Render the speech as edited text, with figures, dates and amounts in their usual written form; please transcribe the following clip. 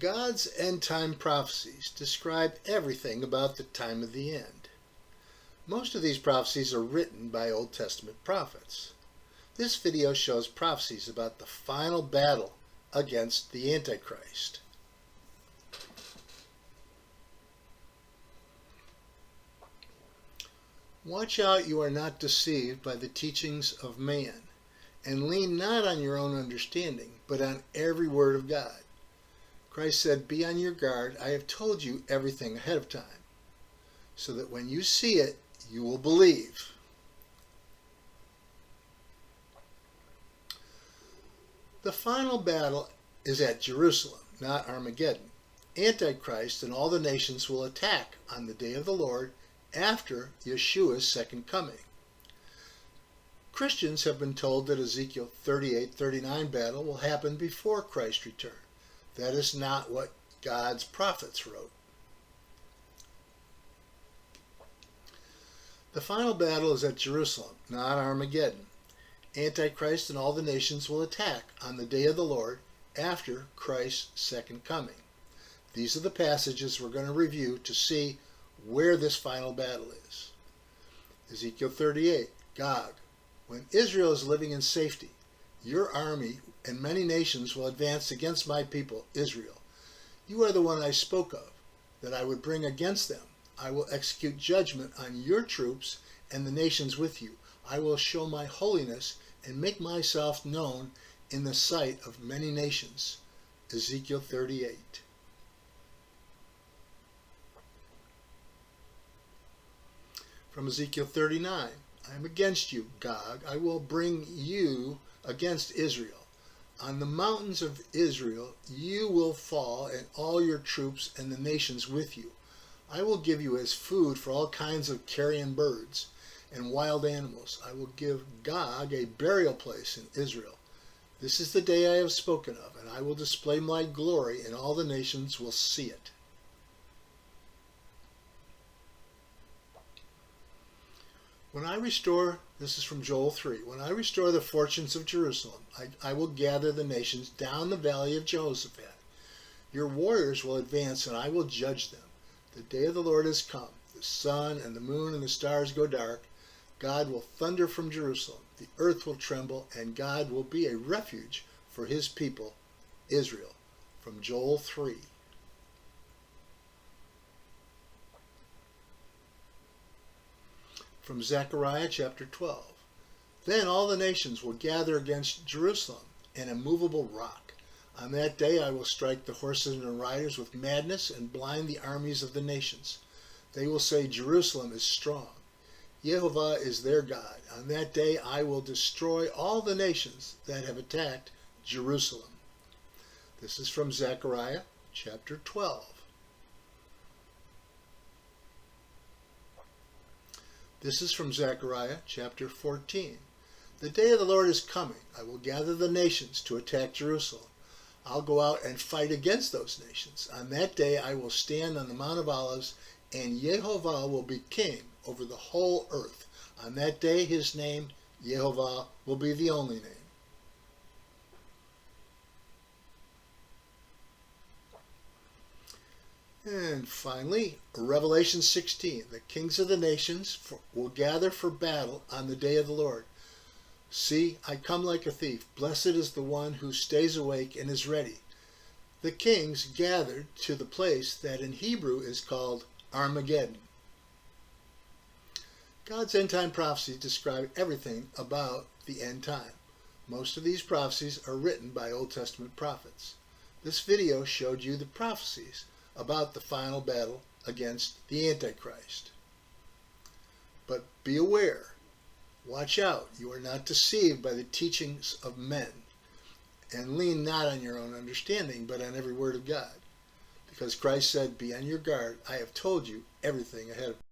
God's end-time prophecies describe everything about the time of the end. Most of these prophecies are written by Old Testament prophets. This video shows prophecies about the final battle against the Antichrist. Watch out you are not deceived by the teachings of man, and lean not on your own understanding, but on every word of God. Christ said, "Be on your guard, I have told you everything ahead of time, so that when you see it, you will believe." The final battle is at Jerusalem, not Armageddon. Antichrist and all the nations will attack on the day of the Lord after Yeshua's second coming. Christians have been told that Ezekiel 38-39 battle will happen before Christ's return. That is not what God's prophets wrote. The final battle is at Jerusalem, not Armageddon. Antichrist and all the nations will attack on the day of the Lord after Christ's second coming. These are the passages we're going to review to see where this final battle is. Ezekiel 38, Gog. When Israel is living in safety, your army and many nations will advance against my people, Israel. You are the one I spoke of, that I would bring against them. I will execute judgment on your troops and the nations with you. I will show my holiness and make myself known in the sight of many nations. Ezekiel 38. From Ezekiel 39, I am against you, Gog. I will bring you against Israel. On the mountains of Israel you will fall, and all your troops and the nations with you. I will give you as food for all kinds of carrion birds and wild animals. I will give Gog a burial place in Israel. This is the day I have spoken of, and I will display my glory, and all the nations will see it. When I restore, this is from Joel 3, when I restore the fortunes of Jerusalem, I will gather the nations down the valley of Jehoshaphat. Your warriors will advance, and I will judge them. The day of the Lord has come. The sun and the moon and the stars go dark. God will thunder from Jerusalem. The earth will tremble, and God will be a refuge for his people, Israel. From Joel 3. From Zechariah chapter 12. Then all the nations will gather against Jerusalem, an immovable rock. On that day I will strike the horses and the riders with madness and blind the armies of the nations. They will say, Jerusalem is strong. Yehovah is their God. On that day I will destroy all the nations that have attacked Jerusalem. This is from Zechariah chapter 12. This is from Zechariah chapter 14. The day of the Lord is coming. I will gather the nations to attack Jerusalem. I'll go out and fight against those nations. On that day I will stand on the Mount of Olives, and Yehovah will be king over the whole earth. On that day his name, Yehovah, will be the only name. And finally, Revelation 16. The kings of the nations will gather for battle on the day of the Lord. See, I come like a thief. Blessed is the one who stays awake and is ready. The kings gathered to the place that in Hebrew is called Armageddon. God's end-time prophecies describe everything about the end time. Most of these prophecies are written by Old Testament prophets. This video showed you the prophecies about the final battle against the Antichrist. But be aware, watch out, you are not deceived by the teachings of men, and lean not on your own understanding, but on every word of God. Because Christ said, "Be on your guard, I have told you everything ahead of you."